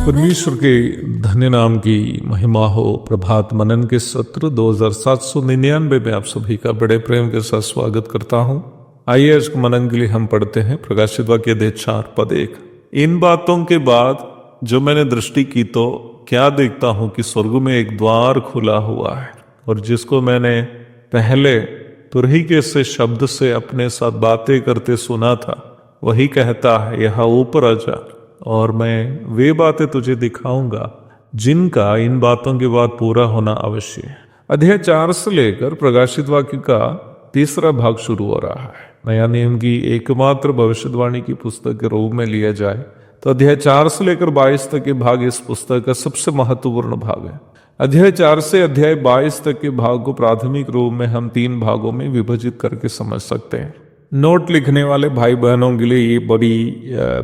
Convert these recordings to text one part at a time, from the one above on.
परमेश्वर के धन्य नाम की महिमा हो। प्रभात मनन के सत्र 2799 में आप सभी का बड़े प्रेम के साथ स्वागत करता हूं। आइए आज मनन के लिए हम पढ़ते हैं प्रकाशित वाक्य अध्याय 4 पद 1। इन बातों के बाद जो मैंने दृष्टि की तो क्या देखता हूं कि स्वर्ग में एक द्वार खुला हुआ है, और जिसको मैंने पहले तुरही से शब्द से अपने साथ बातें करते सुना था, वही कहता है, यहाँ ऊपर आ जा और मैं वे बातें तुझे दिखाऊंगा जिनका इन बातों के बाद पूरा होना अवश्य है। अध्याय 4 से लेकर प्रकाशित वाक्य का तीसरा भाग शुरू हो रहा है। नया नियम की एकमात्र भविष्यवाणी की पुस्तक के रूप में लिया जाए तो अध्याय 4 से लेकर 22 तक के भाग इस पुस्तक का सबसे महत्वपूर्ण भाग है। अध्याय 4 से अध्याय 22 तक के भाग को प्राथमिक रूप में हम 3 भागों में विभाजित करके समझ सकते हैं। नोट लिखने वाले भाई बहनों के लिए ये बड़ी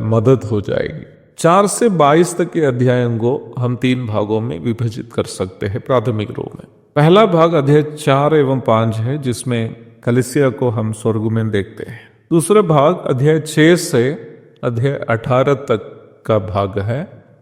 मदद हो जाएगी। 4 से 22 तक के अध्यायों को हम 3 भागों में विभाजित कर सकते हैं प्राथमिक रूप में। पहला भाग अध्याय 4 एवं 5 है, जिसमें कलीसिया को हम स्वर्ग में देखते हैं। दूसरा भाग अध्याय 6 से अध्याय 18 तक का भाग है,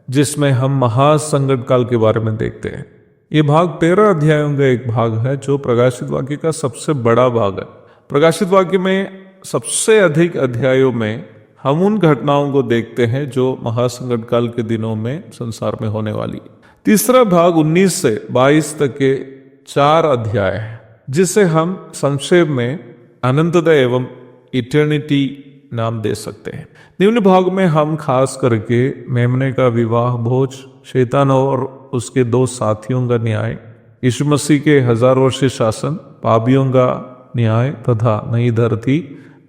जिसमें हम महासंकट काल के बारे में देखते हैं। ये भाग 13 अध्यायों का एक भाग है, जो प्रकाशित वाक्य का सबसे बड़ा भाग है। प्रकाशित वाक्य में सबसे अधिक अध्यायों में हम उन घटनाओं को देखते हैं जो महासंकट काल के दिनों में संसार में होने वाली है। तीसरा भाग 19 से 22 तक के 4 अध्याय है, जिसे हम संक्षेप में अनंतता एवं इटर्निटी नाम दे सकते हैं। निम्न भाग में हम खास करके मेमने का विवाह भोज, शैतान और उसके 2 साथियों का न्याय, यीशु मसीह के 1000 वर्षीय शासन, पापियों का न्याय तथा नई धरती,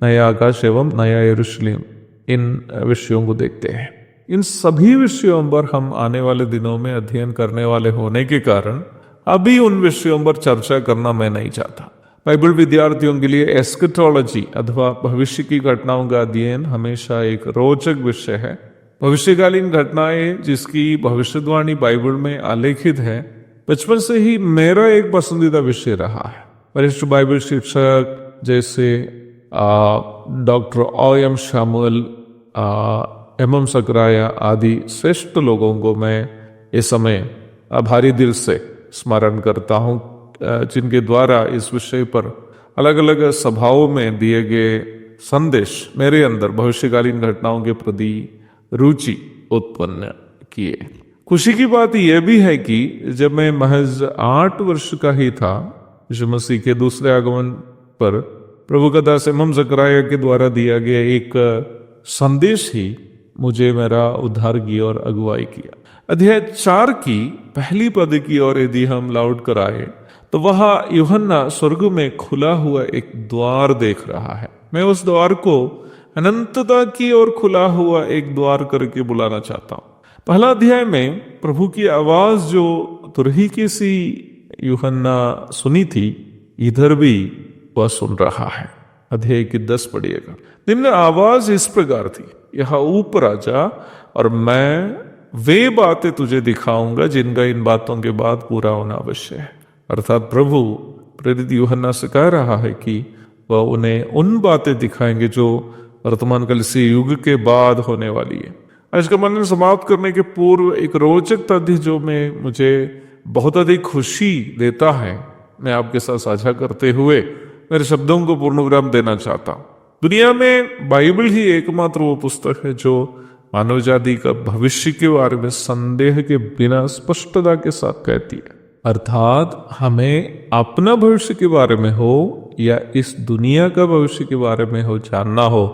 नया आकाश एवं नया यरूशलेम, इन विषयों को देखते हैं। इन सभी विषयों पर हम आने वाले दिनों में अध्ययन करने वाले होने के कारण अभी उन विषयों पर चर्चा करना मैं नहीं चाहता। बाइबल विद्यार्थियों के लिए एस्केटोलॉजी अथवा भविष्य की घटनाओं का अध्ययन हमेशा एक रोचक विषय है। भविष्यकालीन घटनाएं जिसकी भविष्यवाणी बाइबल में आलेखित है, बचपन से ही मेरा एक पसंदीदा विषय रहा है। वरिष्ठ बाइबल शिक्षक जैसे डॉक्टर O.M. शामुएल, M.M. सकराया आदि श्रेष्ठ लोगों को मैं इस समय आभारी दिल से स्मरण करता हूँ, जिनके द्वारा इस विषय पर अलग अलग सभाओं में दिए गए संदेश मेरे अंदर भविष्यकालीन घटनाओं के प्रति रुचि उत्पन्न किए। खुशी की बात यह भी है कि जब मैं महज 8 वर्ष का ही था, यीशु मसीह के दूसरे आगमन पर प्रभु का दास M.M. सकराया के द्वारा दिया गया एक संदेश ही मुझे मेरा उद्धार की और अगुवाई किया। अध्याय 4 की पहली पद की ओर यदि हम लौट कर आए तो वहां यूहन्ना स्वर्ग में खुला हुआ एक द्वार देख रहा है। मैं उस द्वार को अनंतता की ओर खुला हुआ एक द्वार करके बुलाना चाहता हूं। पहला अध्याय में प्रभु की आवाज जो तुरही की सी यूहन्ना सुनी थी, इधर भी वह सुन रहा है। अध्याय की 10 पढ़िएगा। निम्न आवाज इस प्रकार थी, यहाँ ऊपर आ जा और मैं वे बातें तुझे दिखाऊंगा जिनका इन बातों के बाद पूरा होना अवश्य है। अर्थात प्रभु प्रेरित यूहन्ना से कह रहा है कि वह उन्हें उन बातें दिखाएंगे जो वर्तमान कलीसिया युग के बाद होने वाली है। आज का मनन समाप्त करने के पूर्व एक रोचक तथ्य जो मुझे बहुत अधिक खुशी देता है, मैं आपके साथ साझा करते हुए मेरे शब्दों को पूर्ण विराम देना चाहता हूं। दुनिया में बाइबल ही एकमात्र वो पुस्तक है जो मानव जाति का भविष्य के बारे में संदेह के बिना स्पष्टता के साथ कहती है। अर्थात हमें अपना भविष्य के बारे में हो या इस दुनिया का भविष्य के बारे में हो जानना हो,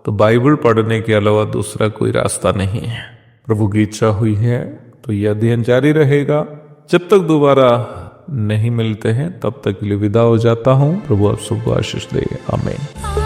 तो बाइबल पढ़ने के अलावा दूसरा कोई रास्ता नहीं है। प्रभु की इच्छा हुई है तो यह अध्ययन जारी रहेगा। जब तक दोबारा नहीं मिलते हैं तब तक के लिए विदा हो जाता हूं। प्रभु आप सबको आशीष दे। आमीन।